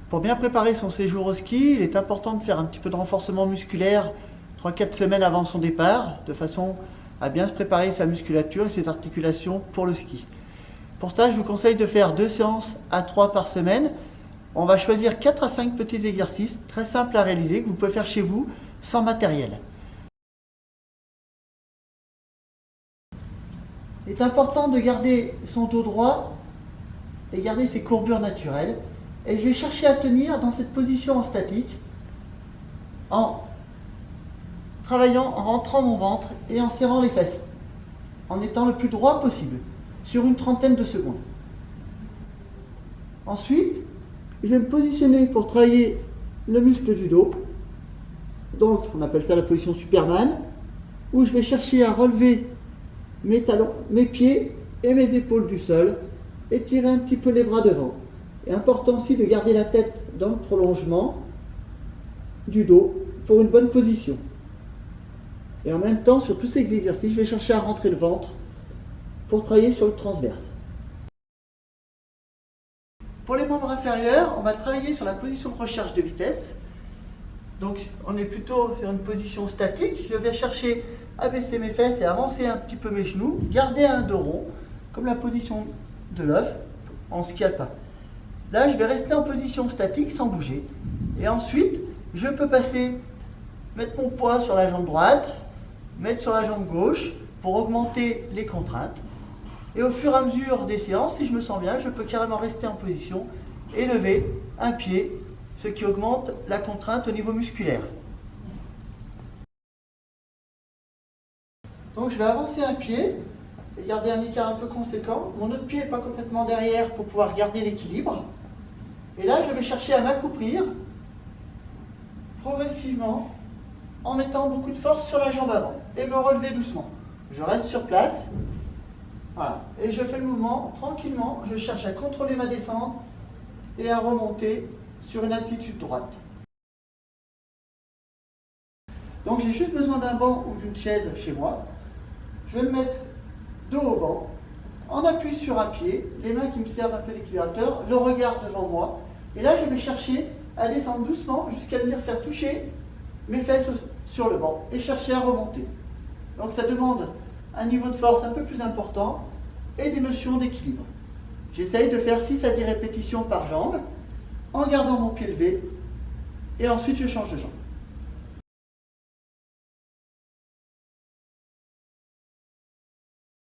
Pour bien préparer son séjour au ski, il est important de faire un petit peu de renforcement musculaire 3-4 semaines avant son départ, de façon à bien se préparer sa musculature et ses articulations pour le ski. Pour ça, je vous conseille de faire 2 séances à 3 par semaine. On va choisir 4 à 5 petits exercices très simples à réaliser que vous pouvez faire chez vous sans matériel. Il est important de garder son dos droit et garder ses courbures naturelles. Et je vais chercher à tenir dans cette position en statique en travaillant, en rentrant mon ventre et en serrant les fesses, en étant le plus droit possible, sur une trentaine de secondes. Ensuite, je vais me positionner pour travailler le muscle du dos. Donc, on appelle ça la position Superman, où je vais chercher à relever mes talons, mes pieds et mes épaules du sol, et tirer un petit peu les bras devant. Et important aussi de garder la tête dans le prolongement du dos pour une bonne position. Et en même temps, sur tous ces exercices, je vais chercher à rentrer le ventre pour travailler sur le transverse. Pour les membres inférieurs, on va travailler sur la position de recherche de vitesse. Donc, on est plutôt sur une position statique. Je vais chercher à baisser mes fesses et avancer un petit peu mes genoux, garder un dos rond, comme la position de l'œuf en ski alpin. Là, je vais rester en position statique sans bouger. Et ensuite, je peux mettre mon poids sur la jambe droite, mettre sur la jambe gauche pour augmenter les contraintes. Et au fur et à mesure des séances, si je me sens bien, je peux carrément rester en position et lever un pied, ce qui augmente la contrainte au niveau musculaire. Donc je vais avancer un pied et garder un écart un peu conséquent. Mon autre pied n'est pas complètement derrière pour pouvoir garder l'équilibre. Et là, je vais chercher à m'accouplir progressivement en mettant beaucoup de force sur la jambe avant et me relever doucement. Je reste sur place. Voilà. Et je fais le mouvement tranquillement. Je cherche à contrôler ma descente et à remonter sur une altitude droite. Donc j'ai juste besoin d'un banc ou d'une chaise chez moi. Je vais me mettre dos au banc, en appui sur un pied, les mains qui me servent un peu d'équilibrateur, le regard devant moi. Et là, je vais chercher à descendre doucement jusqu'à venir faire toucher mes fesses sur le banc et chercher à remonter. Donc ça demande un niveau de force un peu plus important et des notions d'équilibre. J'essaye de faire 6 à 10 répétitions par jambe en gardant mon pied levé et ensuite je change de jambe.